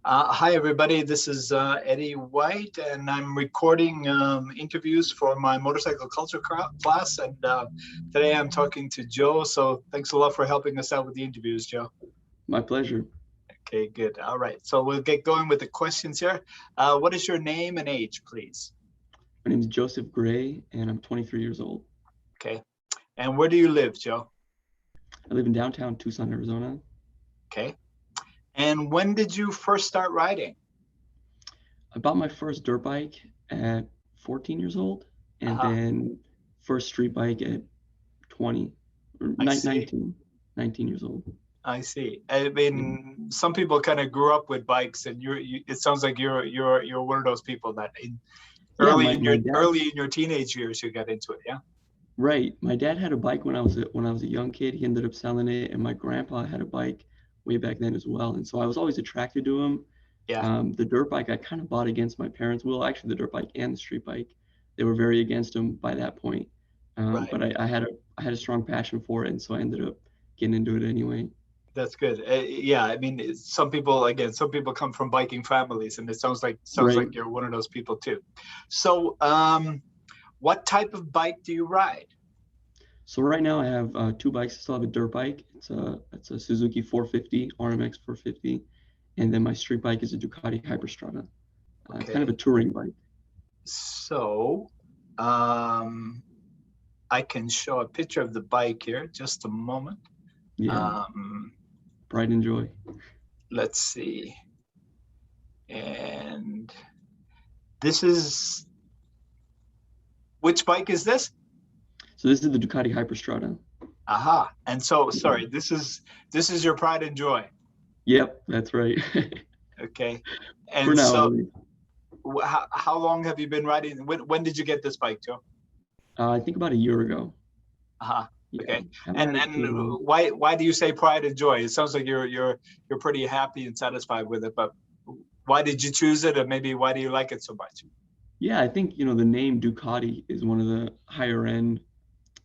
Hi, everybody. This is Eddy White, and I'm recording interviews for my motorcycle culture class. And today I'm talking to Joe. So thanks a lot for helping us out with the interviews, Joe. My pleasure. Okay, good. All right. So we'll get going with the questions here. What is your name and age, please? My name is Joseph Gray, and I'm 23 years old. Okay. And where do you live, Joe? I live in downtown Tucson, Arizona. Okay. And when did you first start riding? I bought my first dirt bike at 14 years old, and Uh-huh. then first street bike at 20 or I see. 19 years old. I see. I Yeah, mean, some people kind of grew up with bikes, and it sounds like you're one of those people that yeah my dad, early in your teenage years you got into it. Yeah. right. My dad had a bike when I was a young kid. He ended up selling it, and my grandpa had a bike way back then as well. And so I was always attracted to him. Yeah. The dirt bike I kind of bought against my parents' will. Actually, the dirt bike and the street bike, they were very against them by that point. Right. But I had a strong passion for it, and so I ended up getting into it anyway. That's good. Yeah. I mean, some people come from biking families, and it sounds Right. like you're one of those people too. So, what type of bike do you ride? So right now I have two bikes. I still have a dirt bike. It's a Suzuki 450 RMX 450, and then my street bike is a Ducati Hyperstrada. It's kind of a Okay. touring bike. So, um, I can show a picture of the bike here. Just a moment. Yeah, Um, pride and joy. let's see. And this is which bike is this? So this is the Ducati Hyperstrada. Aha. And so, Yeah. sorry, this is your pride and joy. Yep, that's right. Okay. For And now, at so, least. how long have you been riding? When did you get this bike, Joe? I think about a year ago. Aha. Yeah, Okay. haven't And had it too long. why do you say pride and joy? It sounds like you're pretty happy and satisfied with it, but why did you choose it, and maybe why do you like it so much? Yeah, I think the name Ducati is one of the higher end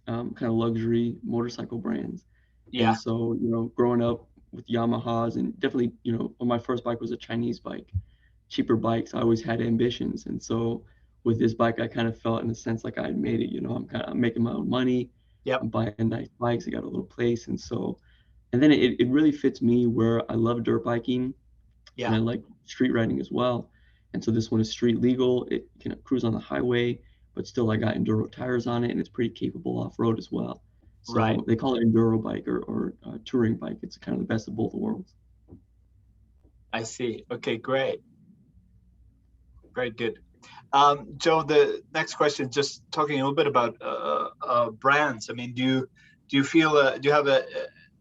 kind of luxury motorcycle brands. And Yeah. so, growing up with Yamahas and definitely, when my first bike was a Chinese bike, cheaper bikes, I always had ambitions. And so with this bike, I kind of felt in a sense like I had made it, I'm making my own money. Yep. I'm buying nice bikes. I got a little place. And then it really fits me where I love dirt biking and Yeah. I like street riding as well. And so this one is street legal. It can cruise on the highway, but still I got enduro tires on it, and it's pretty capable off road as well. Right. So they call it enduro bike or touring bike. It's kind of the best of both worlds. I see. Okay, great. Very good. Joe, the next question, just talking a little bit about brands. I mean, do you feel do you have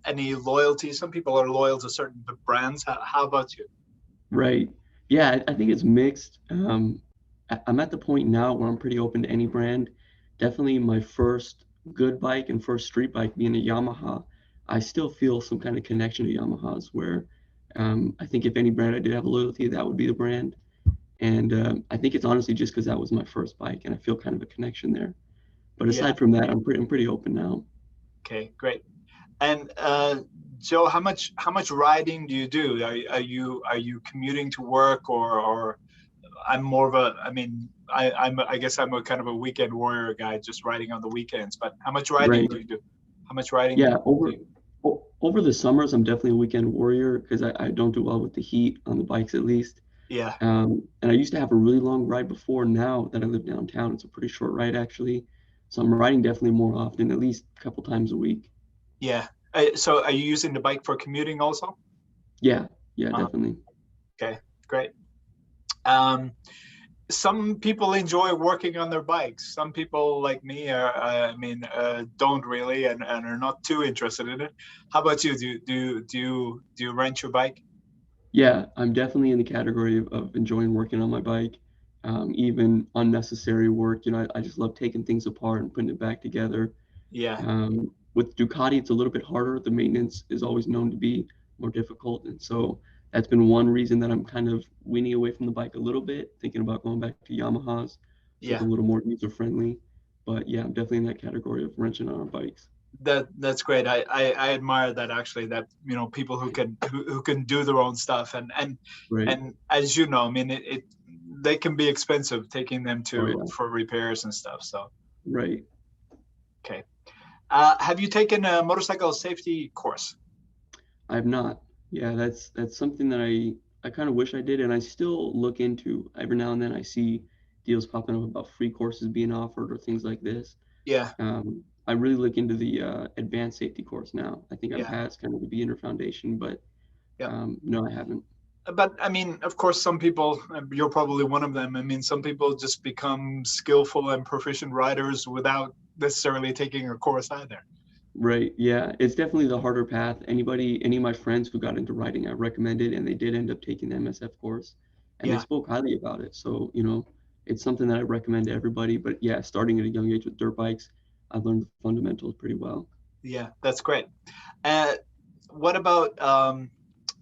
any loyalty? Some people are loyal to certain brands. How about you? Right. Yeah, I think it's mixed. I'm at the point now where I'm pretty open to any brand. Definitely my first good bike and first street bike being a Yamaha, I still feel some kind of connection to Yamahas where I think if any brand I did have a loyalty, that would be the brand. And I think it's honestly just because that was my first bike and I feel kind of a connection there. But Yeah. aside from that, I'm pretty open now. Okay, great. And Joe, how much riding do you do? Are you commuting to work, or I'm more of a, I mean, I guess I'm a kind of a weekend warrior guy, just riding on the weekends. But how much riding Right. do you do? How much riding Yeah, do you? over the summers, I'm definitely a weekend warrior because I don't do well with the heat on the bikes at least. Yeah, And I used to have a really long ride before. Now that I live downtown, it's a pretty short ride actually. So I'm riding definitely more often, at least a couple times a week. yeah. So are you using the bike for commuting also? Yeah, yeah, Uh, definitely. okay, great. Um, some people enjoy working on their bikes. Some people like me don't really, and are not too interested in it. How about you? Do you rent your bike? Yeah, I'm definitely in the category of enjoying working on my bike, even unnecessary work. I just love taking things apart and putting it back together. Yeah, With Ducati, it's a little bit harder. The maintenance is always known to be more difficult, and so that's been one reason that I'm kind of weaning away from the bike a little bit, thinking about going back to Yamahas, something yeah. a little more user friendly. But yeah, I'm definitely in that category of wrenching on our bikes. That's great. I admire that actually. That people who can do their own stuff Right. and as you know, I mean it they can be expensive taking them Oh to yeah. for repairs and stuff. So Right. okay. Have you taken a motorcycle safety course? I've not. Yeah, that's something that I kind of wish I did, and I still look into. Every now and then I see deals popping up about free courses being offered or things like this. Yeah, I really look into the advanced safety course now. I think I'm yeah, past kind of the beginner foundation, but yeah. no, I haven't. But I mean, of course, some people, you're probably one of them. I mean, some people just become skillful and proficient riders without necessarily taking a course either. Right. Yeah, it's definitely the harder path. Any of my friends who got into riding, I recommended, and they did end up taking the MSF course, and they Yeah, spoke highly about it. So, it's something that I recommend to everybody. But yeah, starting at a young age with dirt bikes, I've learned the fundamentals pretty well. yeah, that's great. Uh, what about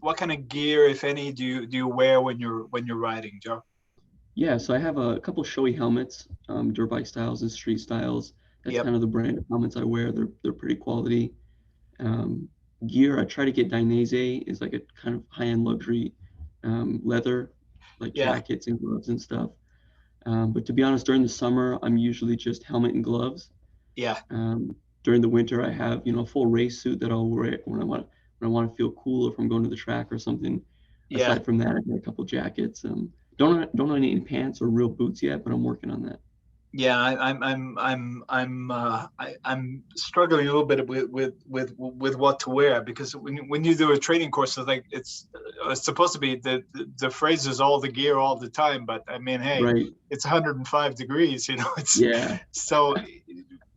what kind of gear, if any, do you wear when you're riding, Joe? Yeah, so I have a couple showy helmets, dirt bike styles and street styles. That's Yep. kind of the brand of helmets I wear. They're pretty quality. Um, Gear, I try to get Dainese, is like a kind of high-end luxury leather, like Yeah, jackets and gloves and stuff. But to be honest, during the summer, I'm usually just helmet and gloves. yeah, During the winter, I have a full race suit that I'll wear when I want to feel cool if I'm going to the track or something. yeah. Aside from that, I got a couple jackets. Don't own any pants or real boots yet, but I'm working on that. Yeah, I'm struggling a little bit with what to wear because when you do a training course, it's supposed to be the phrase is all the gear all the time, but I mean, hey, Right. it's 105 degrees, it's Yeah. so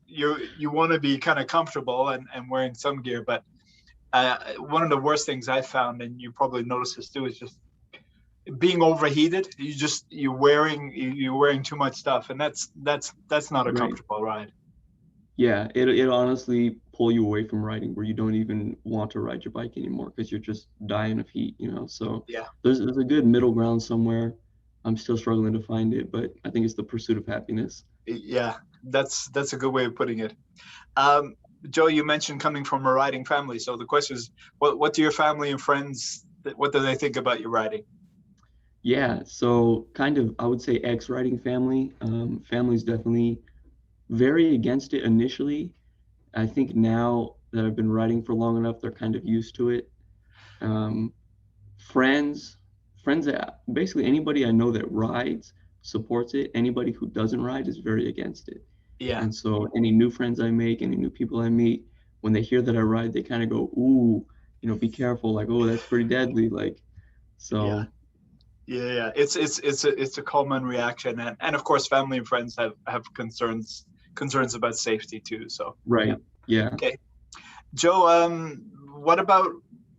you want to be kind of comfortable and wearing some gear, but one of the worst things I found, and you probably noticed this too, is just being overheated. You're wearing too much stuff, and that's not a Right. comfortable ride. Yeah. It honestly pull you away from riding where you don't even want to ride your bike anymore because you're just dying of heat. So Yeah, there's a good middle ground somewhere. I'm still struggling to find it, but I think it's the pursuit of happiness. yeah, that's a good way of putting it. Um, Joe, you mentioned coming from a riding family, so the question is, what do your family and friends, what do they think about your riding? Yeah, so kind of, I would say ex-riding family. Family's definitely very against it initially. I think now that I've been riding for long enough, they're kind of used to it. Um, friends, friends that basically anybody I know that rides supports it. Anybody who doesn't ride is very against it. Yeah, And so any new friends I make, any new people I meet, when they hear that I ride, they kind of go, "Ooh, be careful!" Like, "Oh, that's pretty deadly!" Like, yeah. so Yeah. It's a common reaction, and of course, family and friends have concerns about safety too. So yeah. right, yeah. Okay, Joe. What about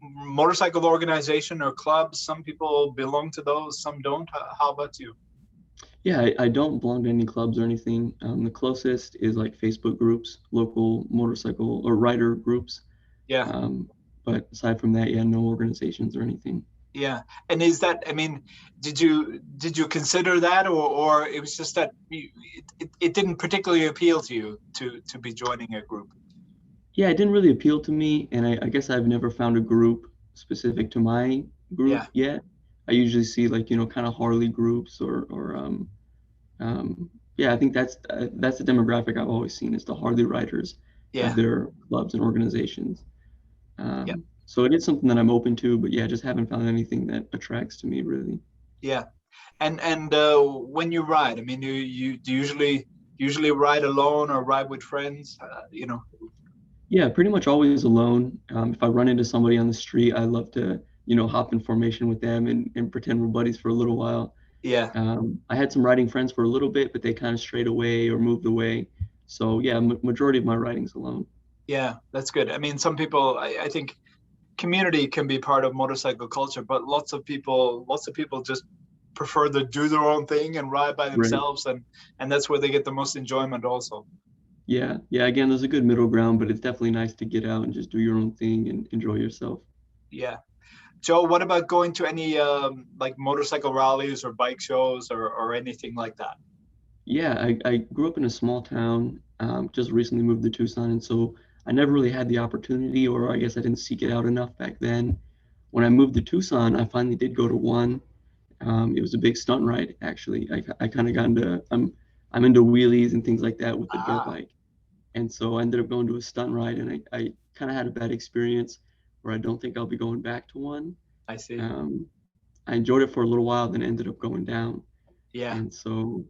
motorcycle organization or clubs? Some people belong to those, some don't. How about you? Yeah, I don't belong to any clubs or anything. The closest is like Facebook groups, local motorcycle or rider groups. Yeah, Um, but aside from that, yeah, no organizations or anything. yeah. And is that? I mean, did you consider that, or it was just that it didn't particularly appeal to you to be joining a group? Yeah, it didn't really appeal to me, and I guess I've never found a group specific to my Yeah, group yet. I usually see like kind of Harley groups or yeah, I think that's the demographic I've always seen is the Harley riders have yeah, their clubs and organizations. yeah, So it is something that I'm open to, but yeah, just haven't found anything that attracts to me really. yeah. And when you ride, I mean, you do usually ride alone or ride with friends? Yeah, pretty much always alone. If I run into somebody on the street, I love to, hop in formation with them and pretend we're buddies for a little while. Yeah, I had some riding friends for a little bit, but they kind of strayed away or moved away. So yeah, majority of my riding's alone. yeah, that's good. I mean, some people, I think community can be part of motorcycle culture, but lots of people just prefer to do their own thing and ride by Right. themselves, and that's where they get the most enjoyment also. Yeah. Yeah. Again, there's a good middle ground, but it's definitely nice to get out and just do your own thing and enjoy yourself. Yeah. Joe, what about going to any like motorcycle rallies or bike shows or anything like that? Yeah, I grew up in a small town, just recently moved to Tucson, and so I never really had the opportunity, or I guess I didn't seek it out enough back then. When I moved to Tucson, I finally did go to one. It was a big stunt ride, actually. I kind of got into I'm into wheelies and things like that with the dirt Ah, bike, and so I ended up going to a stunt ride, and I kind of had a bad experience where I don't think I'll be going back to one. I see. Um, I enjoyed it for a little while, then ended up going down, Yeah, and so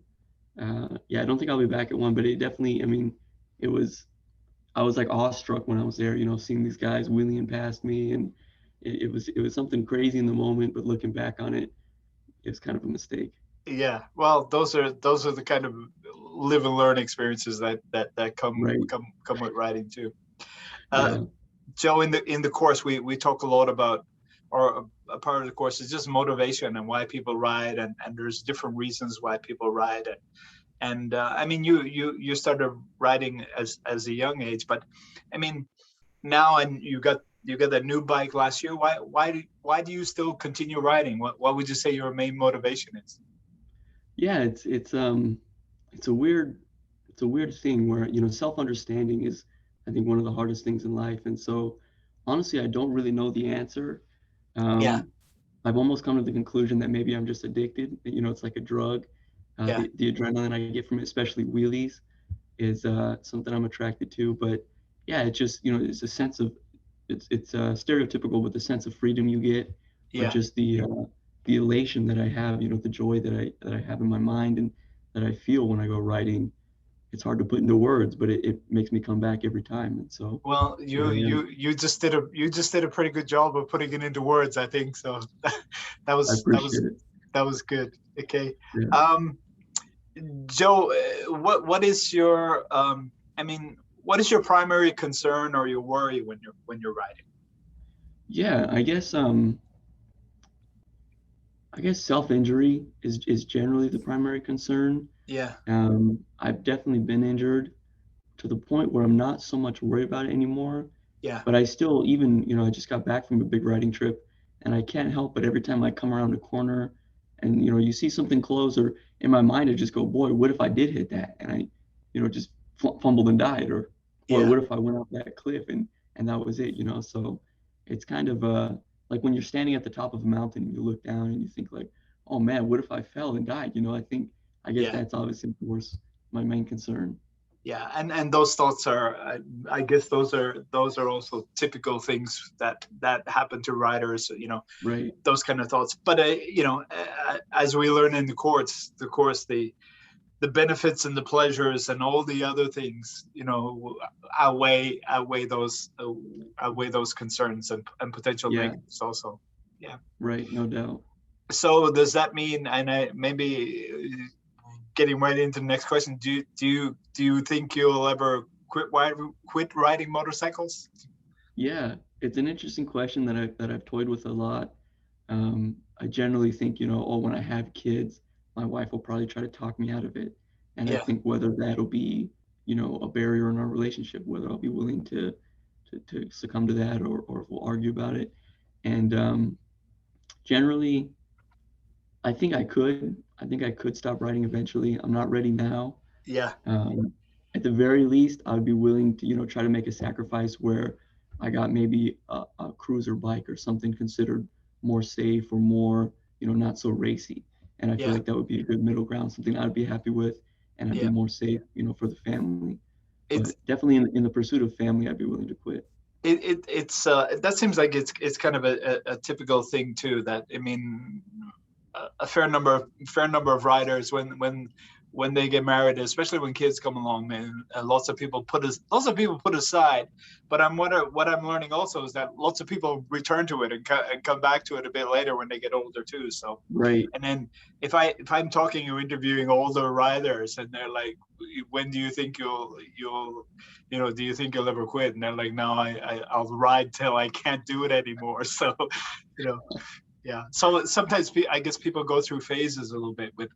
yeah, I don't think I'll be back at one, but it definitely, I mean, it was I was like awestruck when I was there, seeing these guys wheeling past me, and it was something crazy in the moment, but looking back on it, it was kind of a mistake. yeah. Well, those are the kind of live and learn experiences that Right. come with riding too. Uh, Yeah. Joe, in the course, we talk a lot about, or a part of the course is just motivation and why people ride, and there's different reasons why people ride. And I mean, you started riding as a young age, but I mean, now, and you got a new bike last year. Why do you still continue riding? What would you say your main motivation is? Yeah, it's a weird it's a weird thing where, self-understanding is, I think, one of the hardest things in life. And so honestly, I don't really know the answer. Yeah, Um, I've almost come to the conclusion that maybe I'm just addicted. It's like a drug. yeah, The adrenaline I get from it, especially wheelies, is something I'm attracted to. But yeah, it's just, it's a sense of it's stereotypical, but the sense of freedom you get, or yeah. just the elation that I have, the joy that I have in my mind and that I feel when I go riding. It's hard to put into words, but it makes me come back every time. And so Well, here you I am. you you just did a pretty good job of putting it into words, I think. So that I was that was appreciate it. that was good. Okay. Yeah. Um, Joe, what is your I mean, what is your primary concern or your worry when you're riding? Yeah, I guess self-injury is generally the primary concern. Yeah, I've definitely been injured to the point where I'm not so much worried about it anymore. yeah, But I still, even, I just got back from a big riding trip, and I can't help but every time I come around a corner and, you see something close, or in my mind, I just go, boy, what if I did hit that? And I, just fumbled and died, or boy, yeah, what if I went off that cliff and that was it? So it's kind of like when you're standing at the top of a mountain and you look down and you think like, oh man, what if I fell and died? I guess yeah. that's obviously, of course, my main concern. Yeah, and those thoughts are, I guess those are also typical things that happen to riders. Right. Those kind of thoughts. But as we learn in the course, the benefits and the pleasures and all the other things, outweigh those concerns and potential Yeah. negatives also. Yeah. Right. No doubt. So does that mean, and maybe getting right into the next question, do you think you'll ever quit riding motorcycles? Yeah, it's an interesting question that I've toyed with a lot. I generally think, oh, when I have kids, my wife will probably try to talk me out of it. And I Yeah, think whether that'll be, a barrier in our relationship, whether I'll be willing to succumb to that, or if we'll argue about it. And generally, I think I could stop writing eventually. I'm not ready now. yeah, Um, at the very least, I'd be willing to, try to make a sacrifice where I got maybe a cruiser bike or something considered more safe, or more, not so racy. And I feel yeah. like that would be a good middle ground, something I'd be happy with, and I'd be Yeah. more safe, for the family. It's But definitely in the pursuit of family, I'd be willing to quit. it's that seems like it's kind of a typical thing too. That I mean, a fair number of riders when they get married, especially when kids come along, man, lots of people put aside. But what I'm learning also is that lots of people return to it and come back to it a bit later when they get older too. So, Right. and then if I'm talking or interviewing older riders and they're like, when do you think you'll do you think you'll ever quit? And they're like, no, I'll ride till I can't do it anymore. So, you know, yeah. So sometimes I guess people go through phases a little bit with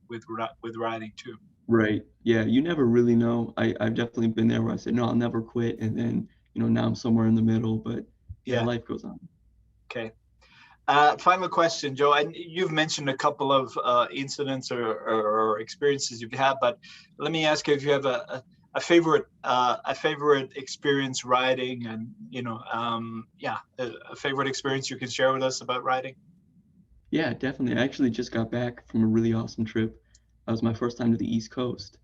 riding too. Right. Yeah. You never really know. I've definitely been there where I said, no, I'll never quit. And then, now I'm somewhere in the middle. But yeah, Yeah. life goes on. Okay. Final question, Joe. And you've mentioned a couple of incidents or experiences you've had, but let me ask you if you have a favorite experience riding, and yeah, a favorite experience you can share with us about riding. Yeah, definitely. I actually just got back from a really awesome trip. That was my first time to the East Coast.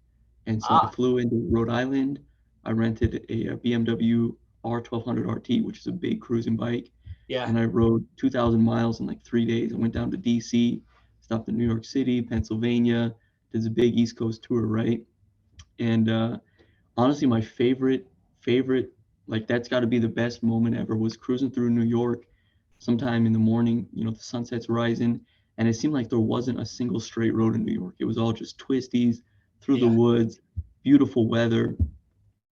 And so I Ah, flew into Rhode Island. I rented a BMW R1200 RT, which is a big cruising bike. yeah, And I rode 2,000 miles in like 3 days. I went down to DC, stopped in New York City, Pennsylvania, did a big East Coast tour, right? And honestly, my favorite, like that's got to be the best moment ever was cruising through New York sometime in the morning. The sunset's rising, and it seemed like there wasn't a single straight road in New York. It was all just twisties through the yeah, woods, beautiful weather,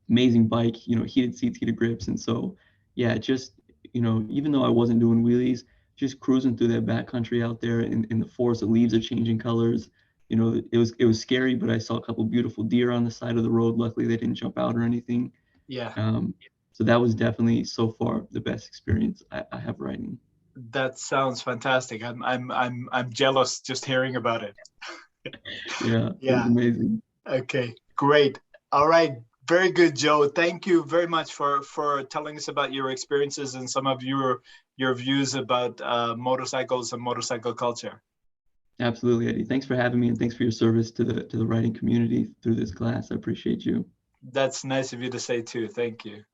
amazing bike, heated seats, heated grips. And so, yeah, just, even though I wasn't doing wheelies, just cruising through that backcountry out there in the forest, the leaves are changing colors. It was scary, but I saw a couple beautiful deer on the side of the road. Luckily, they didn't jump out or anything. yeah. Um, so that was definitely so far the best experience I have riding. That sounds fantastic. I'm jealous just hearing about it. Yeah, it was Yeah. amazing. Okay, great. All right. Very good, Joe. Thank you very much for telling us about your experiences and some of your views about motorcycles and motorcycle culture. Absolutely, Eddie. Thanks for having me, and thanks for your service to the riding community through this class. I appreciate you. That's nice of you to say too. Thank you.